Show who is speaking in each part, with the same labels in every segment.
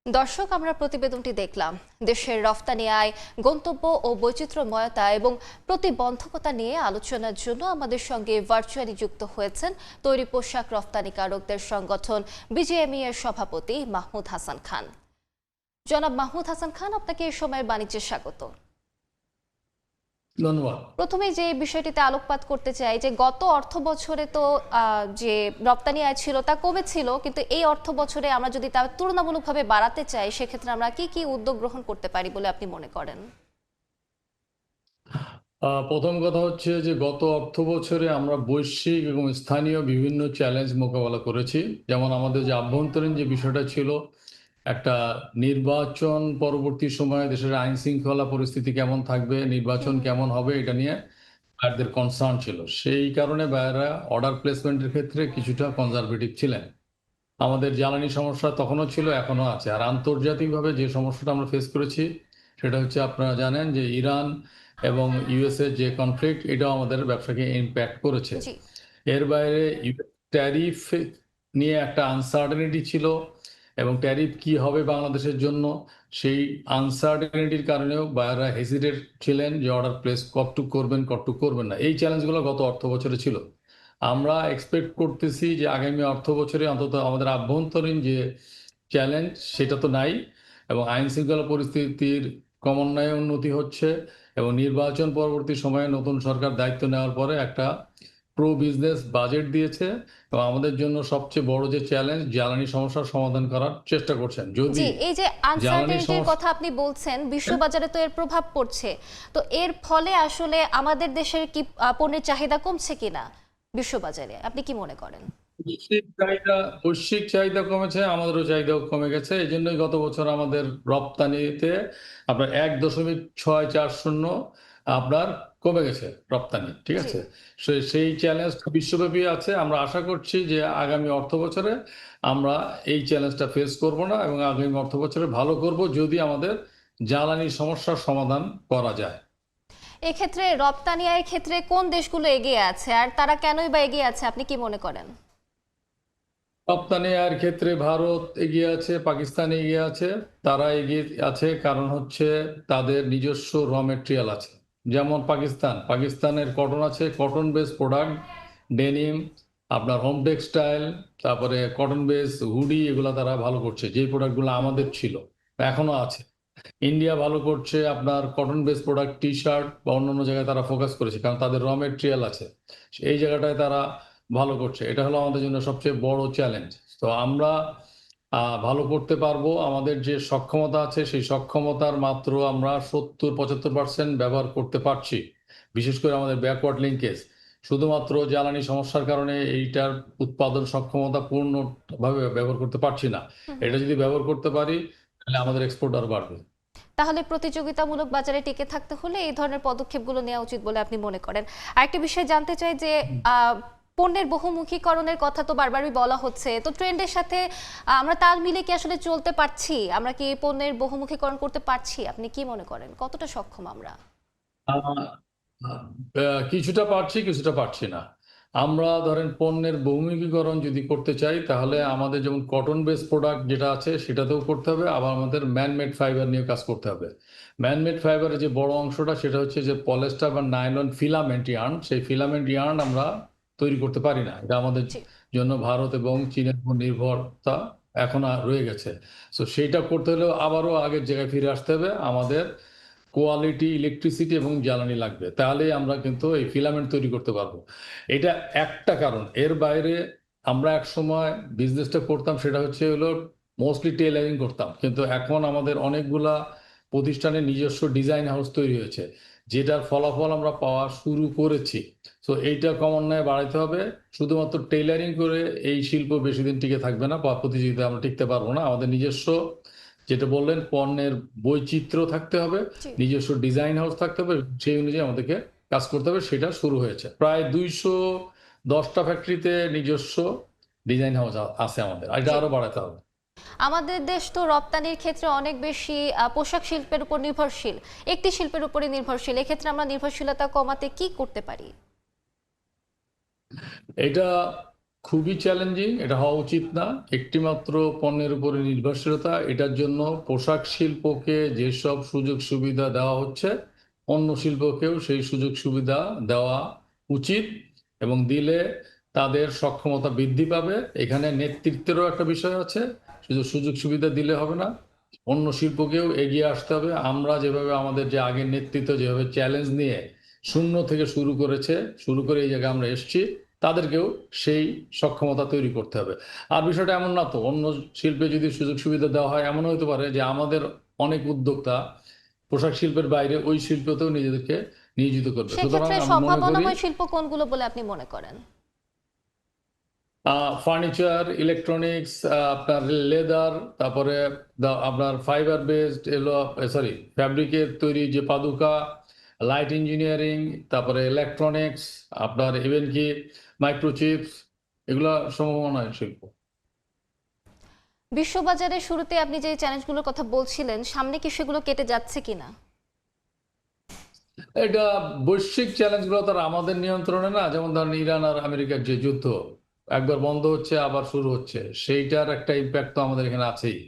Speaker 1: দর্শক, আমরা প্রতিবেদনটি দেখলাম। দেশের রফতানি আয়, গন্তব্য ও বৈচিত্র্যময়তা এবং প্রতিবন্ধকতা নিয়ে আলোচনার জন্য আমাদের সঙ্গে ভার্চুয়ালি যুক্ত হয়েছেন তৈরি পোশাক রফতানিকারকদের সংগঠন বিজিএমই এর সভাপতি মাহমুদ হাসান খান। জনাব মাহমুদ হাসান খান, আপনাকে এই সময়ের বাণিজ্যে স্বাগত।
Speaker 2: ধন্যবাদ।
Speaker 1: প্রথমে যে বিষয়টিতে আলোকপাত করতে চাই যে গত অর্থ বছরে তো যে রপ্তানি আয় ছিল তা কমেছিল, কিন্তু এই অর্থ বছরে আমরা যদি তা তুলনামূলকভাবে বাড়াতে চাই সেক্ষেত্রে আমরা কি কি উদ্যোগ গ্রহণ করতে পারি বলে আপনি মনে করেন?
Speaker 2: প্রথম কথা হচ্ছে যে গত অর্থ বছরে আমরা বৈশ্বিক এবং স্থানীয় বিভিন্ন চ্যালেঞ্জ মোকাবেলা করেছি। যেমন আমাদের যে আভ্যন্তরীণ যে বিষয়টা ছিল, একটা নির্বাচন পরবর্তী সময়ে দেশের আইন শৃঙ্খলা পরিস্থিতি কেমন থাকবে, নির্বাচন কেমন হবে, এটা নিয়ে বায়ারদের কনসার্ন ছিল। সেই কারণে বায়াররা অর্ডার প্লেসমেন্টের ক্ষেত্রে কিছুটা কনজারভেটিভ ছিলেন। আমাদের জ্বালানি সমস্যা তখনও ছিল, এখনো আছে। আর আন্তর্জাতিকভাবে যে সমস্যাটা আমরা ফেস করেছি সেটা হচ্ছে, আপনারা জানেন যে ইরান এবং ইউএসএ যে কনফ্লিক্ট, এটাও আমাদের ব্যবসাকে ইম্প্যাক্ট করেছে।
Speaker 1: জি।
Speaker 2: এর বাইরে ট্যারিফ নিয়ে একটা আনসার্টেনিটি ছিল, এবং ট্যারিফ কি হবে বাংলাদেশের জন্য, সেই আনসার্টেনিটির কারণেও বায়াররা হেজিটেট ছিলেন যে অর্ডার প্লেস কতটুক করবেন কতটুক করবেন না। এই চ্যালেঞ্জগুলো গত অর্থ বছরে ছিল। আমরা এক্সপেক্ট করতেছি যে আগামী অর্থ বছরে অন্তত আমাদের আভ্যন্তরীণ যে চ্যালেঞ্জ সেটা তো নাই, এবং আইন শৃঙ্খলা পরিস্থিতির ক্রমান্বয়ে উন্নতি হচ্ছে, এবং নির্বাচন পরবর্তী সময়ে নতুন সরকার দায়িত্ব নেওয়ার পরে একটা প্রো বিজনেস বাজেট দিয়েছে, এবং আমাদের জন্য সবচেয়ে বড় যে চ্যালেঞ্জ, জ্বালানি সমস্যার সমাধান করার চেষ্টা করছেন। যদি
Speaker 1: জি, এই যে
Speaker 2: জ্বালানি
Speaker 1: আনসার্টেনিটির কথা আপনি বলছেন, বিশ্ববাজারে তো এর প্রভাব পড়ছে। তো এর ফলে আসলে আমাদের দেশের কি পণ্যের চাহিদা কমছে কিনা বিশ্ববাজারে, আপনি কি মনে করেন?
Speaker 2: বৈশ্বিক চাহিদা কমেছে, আমাদেরও চাহিদাও কমে গেছে। এই জন্যই গত বছর আমাদের রপ্তানিতে আপনার ১.640 আপনার কমে গেছে রপ্তানি, ঠিক
Speaker 1: জি।
Speaker 2: আছে? সেই চ্যালেঞ্জ বিশ্বব্যাপী আছে। আমরা আশা করছি যে আগামী অর্থ বছরে আমরা এই চ্যালেঞ্জটা ফেস করব না, এবং আগামী অর্থ বছরে ভালো করব যদি আমাদের জ্বালানি সমস্যার সমাধান করা যায়।
Speaker 1: এক্ষেত্রে রপ্তানি আয়ের ক্ষেত্রে কোন দেশগুলো এগিয়ে আছে, আর তারা কেনই বা এগিয়ে আছে আপনি কি মনে করেন?
Speaker 2: রপ্তানি আয়ের ক্ষেত্রে ভারত এগিয়ে আছে, পাকিস্তান এগিয়ে আছে। তারা এগিয়ে আছে কারণ হচ্ছে তাদের নিজস্ব র মেটেরিয়াল আছে। যেমন পাকিস্তানের কটন আছে, কটন বেস প্রোডাক্ট, ডেনিম, আপনার হোম টেক্সটাইল, তারপরে কটন বেস হুডি, এগুলা তারা ভালো করছে, যেই প্রোডাক্টগুলো আমাদের ছিল, এখনো আছে। ইন্ডিয়া ভালো করছে আপনার cotton base product, T shirt বা অন্যান্য জায়গায় তারা ফোকাস করেছে, কারণ তাদের র মেটেরিয়াল আছে। এই জায়গাটায় তারা ভালো করছে। এটা হলো আমাদের জন্য সবচেয়ে বড় চ্যালেঞ্জ। তো আমরা ভালো করতে পারবো। আমাদের যে সক্ষমতা আছে সেই সক্ষমতার মাত্র আমরা ৭০-৭৫% ব্যবহার করতে পারছি। বিশেষ করে আমাদের ব্যাকওয়ার্ড লিঙ্কেজ। শুধুমাত্র জ্বালানি সমস্যার কারণে এইটার উৎপাদন সক্ষমতা পূর্ণভাবে ব্যবহার করতে পারছি না। এটা যদি ব্যবহার করতে পারি তাহলে আমাদের এক্সপোর্ট আরো বাড়বে।
Speaker 1: তাহলে প্রতিযোগিতামূলক বাজারে টিকে থাকতে হলে এই ধরনের পদক্ষেপগুলো নেওয়া উচিত বলে আপনি মনে করেন। আরেকটা বিষয় জানতে চাই যে পণ্যের বহুমুখীকরণের কথা তো বারবারই বলা হচ্ছে, তো ট্রেন্ডের সাথে আমরা তাল মিলে কি আসলে চলতে পারছি? আমরা কি পণ্যের বহুমুখীকরণ করতে পারছি? আপনি কি মনে করেন কতটা সক্ষম আমরা?
Speaker 2: আহ, কিছুটা পারছি, কিছুটা পারছি না। আমরা ধরেন পণ্যের বহুমুখীকরণ যদি করতে চাই তাহলে আমাদের যেমন কটন বেস প্রোডাক্ট যেটা আছে সেটাতেও করতে হবে, আবার আমাদের ম্যানমেড ফাইবার নিয়ে কাজ করতে হবে। ম্যানমেড ফাইবারের যে বড় অংশটা সেটা হচ্ছে যে পলেস্টার বা নাইলন ফিলামেন্ট ইয়ার্ন। সেই ফিলামেন্ট ইয়ার্ন আমরা তৈরি করতে পারি না। এটা আমাদের
Speaker 1: জি।
Speaker 2: জন্য ভারত এবং চীনের উপর নির্ভরতা এখন আর রয়ে গেছে। সো সেইটা করতে হলেও আবারও আগের জায়গায় ফিরে আসতে হবে। আমাদের কোয়ালিটি ইলেকট্রিসিটি এবং জ্বালানি লাগবে, তাহলেই আমরা কিন্তু এই ফিলামেন্ট তৈরি করতে পারবো। এটা একটা কারণ। এর বাইরে আমরা এক সময় বিজনেসটা করতাম, সেটা হচ্ছে হলো মোস্টলি টেলারিং করতাম, কিন্তু এখন আমাদের অনেকগুলা প্রতিষ্ঠানের নিজস্ব ডিজাইন হাউস তৈরি হয়েছে, যেটার ফলাফল আমরা পাওয়া শুরু করেছি। তো এইটা ক্রমান্বয়ে বাড়াইতে হবে। শুধুমাত্র টেইলারিং করে এই শিল্প বেশি দিন টিকে থাকবে না, বা প্রতিযোগিতায় আমরা টিকতে পারবো না। আমাদের নিজস্ব, যেটা বললেন, পণ্যের বৈচিত্র্য থাকতে হবে,
Speaker 1: জি।
Speaker 2: নিজস্ব ডিজাইন হাউস থাকতে হবে, সেই অনুযায়ী আমাদেরকে কাজ করতে হবে। সেটা শুরু হয়েছে। প্রায় ২১০টা ফ্যাক্টরিতে নিজস্ব ডিজাইন হাউস আছে আমাদের, এটা
Speaker 1: জি।
Speaker 2: আরো বাড়াতে হবে।
Speaker 1: আমাদের দেশ তো রপ্তানির ক্ষেত্রে অনেক বেশি পোশাক শিল্পের উপর নির্ভরশীল, একটি শিল্পের উপরে নির্ভরশীল। এক্ষেত্রে আমরা নির্ভরশীলতা কমাতে কি করতে পারি?
Speaker 2: এটা খুবই চ্যালেঞ্জিং, এটা হওয়া উচিত না। একটিমাত্র পণ্যের উপরে নির্ভরশীলতা, এটার জন্য পোশাক শিল্পকে যেসব সুযোগ সুবিধা দেওয়া হচ্ছে, অন্য শিল্পকেও সেই সুযোগ সুবিধা দেওয়া উচিত এবং দিলে তাদের সক্ষমতা বৃদ্ধি পাবে। এখানে নেতৃত্বেরও একটা বিষয় আছে, শুধু সুযোগ সুবিধা দিলে হবে না, অন্য শিল্পকেও এগিয়ে আসতে হবে। আমরা যেভাবে আমাদের যে আগের নেতৃত্ব যেভাবে চ্যালেঞ্জ নিয়ে শূন্য থেকে শুরু করে এই জায়গায় আমরা এসেছি, তাদেরকেও সেই সক্ষমতা তৈরি করতে হবে। আর বিষয়টা এমন না তো, অন্য শিল্পে যদি সুযোগ সুবিধা দেওয়া হয়, এমনও হতে পারে যে আমাদের অনেক উদ্যোক্তা পোশাক শিল্পের বাইরে ওই শিল্পতেও নিজেদেরকে নিয়োজিত করবে। সুতরাং
Speaker 1: সেক্ষেত্রে
Speaker 2: আমি মনে করি
Speaker 1: সম্ভাবনাময় শিল্প কোনগুলো বলে আপনি মনে করেন?
Speaker 2: ফার্নিচার, ইলেকট্রনিক্স, আপনার লেদার, তারপরে আপনার ফাইবার বেসড এলো, সরি, ফ্যাব্রিকের তৈরি যে পাদুকা, লাইট ইঞ্জিনিয়ারিং, তারপরে ইলেকট্রনিক্স, আপনার ইভেন কি মাইক্রোচিপস, এগুলা সম্ভাবনায় শিল্প।
Speaker 1: বিশ্ববাজারে শুরুতে আপনি যে চ্যালেঞ্জগুলোর কথা বলছিলেন, সামনে কি সেগুলো কেটে যাচ্ছে কিনা?
Speaker 2: এটা বৈশ্বিক চ্যালেঞ্জগুলো তো আর আমাদের নিয়ন্ত্রণে না। যেমন ধরেন ইরান আর আমেরিকার যে যুদ্ধ, একবার বন্ধ হচ্ছে আবার শুরু হচ্ছে, সেইটার একটা ইম্প্যাক্ট তো আমাদের এখানে আছেই।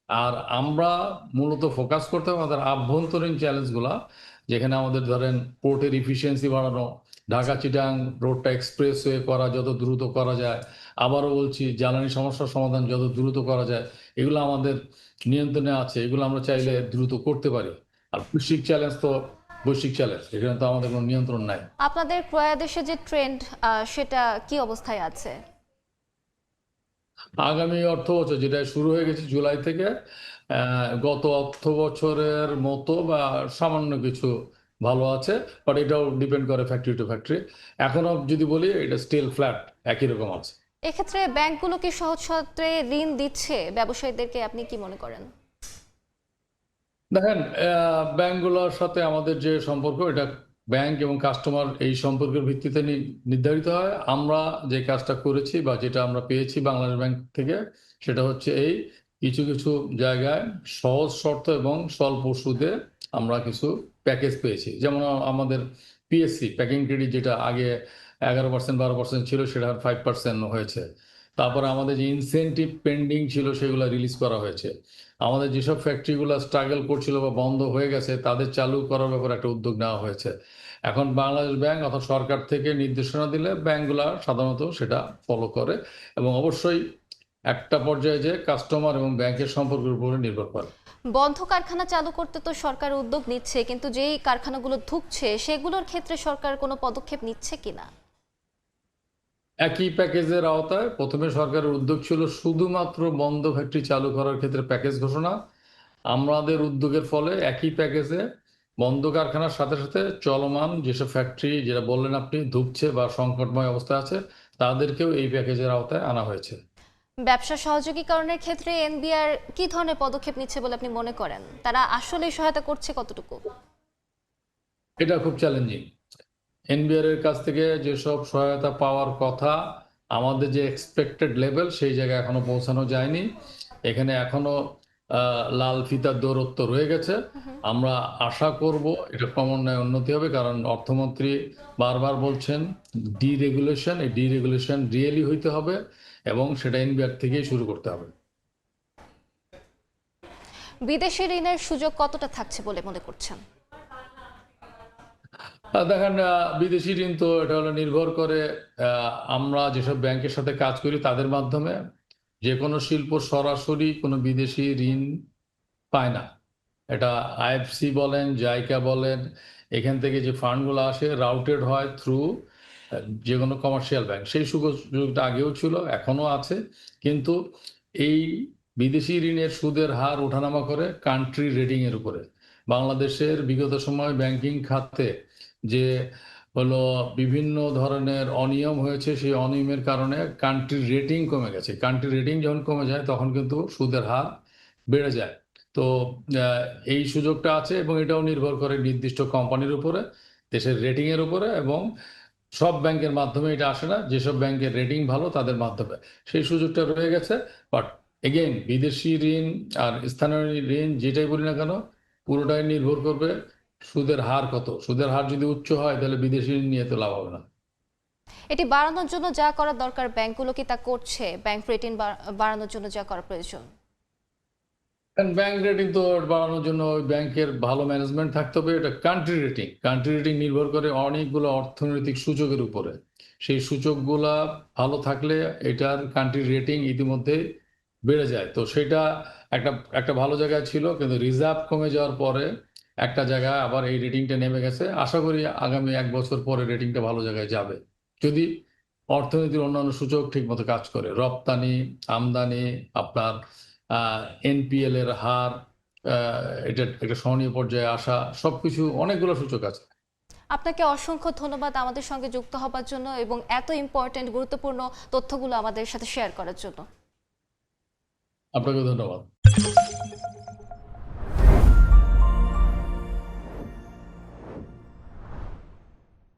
Speaker 2: আর আমরা মূলত ফোকাস করতে হবে আমাদের আভ্যন্তরীণ চ্যালেঞ্জগুলা, যেখানে আমাদের ধরেন পোর্টের ইফিসিয়েন্সি বাড়ানো, ঢাকা চিটাং রোডটা এক্সপ্রেসওয়ে করা যত দ্রুত করা যায়, আবারও বলছি জ্বালানি সমস্যার সমাধান যত দ্রুত করা যায়, এগুলো আমাদের নিয়ন্ত্রণে আছে, এগুলো আমরা চাইলে দ্রুত করতে পারি। আর বৈশ্বিক চ্যালেঞ্জ তো বৈশ্বিক চ্যালেঞ্জ, এখানে তো আমাদের কোনো নিয়ন্ত্রণ নাই।
Speaker 1: আপনাদের ক্রয়াদেশে যে ট্রেন্ড, সেটা কি অবস্থায় আছে?
Speaker 2: আগামী অর্থ বছর যেটা শুরু হয়ে গেছে জুলাই থেকে, গত অর্থ বছরের মতো বা সামান্য কিছু ভালো আছে, বাট এটাও ডিপেন্ড করে ফ্যাক্টরি টু ফ্যাক্টরি। এখনো যদি বলি এটা স্টিল ফ্ল্যাট, একই রকম আছে।
Speaker 1: এক্ষেত্রে ব্যাংকগুলো কি সহজ শর্তে ঋণ দিচ্ছে ব্যবসায়ীদেরকে, আপনি কি মনে করেন?
Speaker 2: দেখেন, ব্যাংকগুলোর সাথে আমাদের যে সম্পর্ক, এটা ব্যাংক এবং কাস্টমার এই সম্পর্কের ভিত্তিতে নির্ধারিত হয়। আমরা যে কাজটা করেছি বা যেটা আমরা পেয়েছি বাংলাদেশ ব্যাংক থেকে, সেটা হচ্ছে এই কিছু কিছু জায়গায় সহজ শর্ত এবং স্বল্প সুদে আমরা কিছু প্যাকেজ পেয়েছি। যেমন আমাদের পিএসসি প্যাকিং ক্রেডিট, যেটা আগে 11% 12% ছিল, সেটা 5% হয়েছে। তারপরে আমাদের যে ইনসেনটিভ পেন্ডিং ছিল, সেগুলো রিলিজ করা হয়েছে। আমাদের যেসব ফ্যাক্টরিগুলো স্ট্রাগল করছিল বা বন্ধ হয়ে গেছে, তাদের চালু করার ব্যাপারে একটা উদ্যোগ নেওয়া হয়েছে। এখন বাংলাদেশ ব্যাংক অর্থাৎ সরকার থেকে নির্দেশনা দিলে ব্যাংকগুলা সাধারণত সেটা ফলো করে এবং অবশ্যই একটা পর্যায়ে যে কাস্টমার এবং ব্যাংকের সম্পর্কের উপরে নির্ভর করে।
Speaker 1: বন্ধ কারখানা চালু করতে তো সরকার উদ্যোগ নিচ্ছে, কিন্তু যেই কারখানাগুলো ধুঁকছে সেগুলোর ক্ষেত্রে সরকার কোনো পদক্ষেপ নিচ্ছে কিনা?
Speaker 2: একই প্যাকেজের আওতায় প্রথমে সরকারের উদ্যোগ ছিল শুধুমাত্র বন্ধ ফ্যাক্টরি চালু করার ক্ষেত্রে প্যাকেজ ঘোষণা। আমাদের উদ্যোগের ফলে একই প্যাকেজে বন্ধ কারখানার সাথে সাথে চলমান যেসব ফ্যাক্টরি, যেটা বললেন আপনি, ধুঁকছে বা সংকটময় অবস্থায় আছে, তাদেরকেও এই প্যাকেজের আওতায় আনা হয়েছে।
Speaker 1: ব্যবসা সহযোগীকরণের ক্ষেত্রে এনবিআর কি ধরনের পদক্ষেপ নিচ্ছে বলে আপনি মনে করেন? তারা আসলে সহায়তা করছে কতটুকু?
Speaker 2: এটা খুব চ্যালেঞ্জিং। এনবিআর এর কাছ থেকে যেসব সহায়তা পাওয়ার কথা, আমাদের যে এক্সপেক্টেড লেভেল, সেই জায়গায় এখনো পৌঁছানো যায়নি। এখানে এখনো লাল ফিতার দৌরত্ব রয়ে গেছে। আমরা আশা করব এটা ক্রমান্বয়ে উন্নতি হবে, কারণ অর্থমন্ত্রী বারবার বলছেন ডিরেগুলেশন, এই ডিরেগুলেশন রিয়েলি হইতে হবে এবং সেটা এনবিআর থেকেই শুরু করতে হবে।
Speaker 1: বিদেশি ঋণের সুযোগ কতটা থাকছে বলে মনে করছেন?
Speaker 2: দেখেন, বিদেশি ঋণ তো এটা হলো নির্ভর করে আমরা যেসব ব্যাংকের সাথে কাজ করি তাদের মাধ্যমে। যে কোনো শিল্প সরাসরি কোনো বিদেশি ঋণ পায় না। এটা আইএফসি বলেন, জাইকা বলেন, এখান থেকে যে ফান্ডগুলো আসে রাউটেড হয় থ্রু যে কোনো কমার্শিয়াল ব্যাংক। সেই সুযোগটা আগেও ছিল, এখনো আছে। কিন্তু এই বিদেশি ঋণের সুদের হার ওঠানামা করে কান্ট্রি রেটিং এর উপরে। বাংলাদেশের বিগত সময় ব্যাংকিং খাতে যে হলো বিভিন্ন ধরনের অনিয়ম হয়েছে, সেই অনিয়মের কারণে কান্ট্রি রেটিং কমে গেছে। কান্ট্রি রেটিং যখন কমে যায় তখন কিন্তু সুদের হার বেড়ে যায়। তো এই সুযোগটা আছে এবং এটাও নির্ভর করে নির্দিষ্ট কোম্পানির উপরে, দেশের রেটিং এর উপরে, এবং সব ব্যাংকের মাধ্যমে এটা আসে না। যেসব ব্যাংকের রেটিং ভালো তাদের মাধ্যমে সেই সুযোগটা রয়ে গেছে। বাট এগেইন, বিদেশি ঋণ আর স্থানীয় ঋণ যেটাই বলি না কেন, পুরোটাই নির্ভর করবে সুদের হার কত। সুদের হার যদি উচ্চ হয় তাহলে বিদেশি ঋণ নিয়ে তো লাভ হবে না।
Speaker 1: এটি বাড়ানোর জন্য যা করা দরকার ব্যাংকগুলো কি তা করছে? ব্যাংক রেটিং বাড়ানোর জন্য যা করা প্রয়োজন?
Speaker 2: ব্যাংক রেটিং তো বাড়ানোর জন্য ওই ব্যাংকের ভালো ম্যানেজমেন্ট থাকতে হবে। এটা কান্ট্রি রেটিং নির্ভর করে অনেকগুলো অর্থনৈতিক সূচকের উপরে। সেই সূচকগুলা ভালো থাকলে এটার কান্ট্রি রেটিং ইতিমধ্যে বেড়ে যায়। তো সেটা একটা একটা ভালো জায়গায় ছিল, কিন্তু রিজার্ভ কমে যাওয়ার পরে একটা জায়গায় আবার এই রেটিংটা নেমে গেছে। আশা করি আগামী ১ বছর পরে রেটিংটা ভালো জায়গায় যাবে। যদি অর্থনীতির অন্যান্য সূচক ঠিকমতো কাজ করে। রপ্তানি, আমদানি, আপনার আ এনপিএল এর হার, আ এটা একটা সহনীয় পর্যায়ে আসা, সবকিছু অনেকগুলো সূচক আছে।
Speaker 1: আপনাকে অসংখ্য ধন্যবাদ আমাদের সঙ্গে যুক্ত হবার জন্য এবং এত ইম্পর্ট্যান্ট গুরুত্বপূর্ণ তথ্যগুলো আমাদের সাথে শেয়ার করার জন্য।
Speaker 2: আপনাকেও ধন্যবাদ।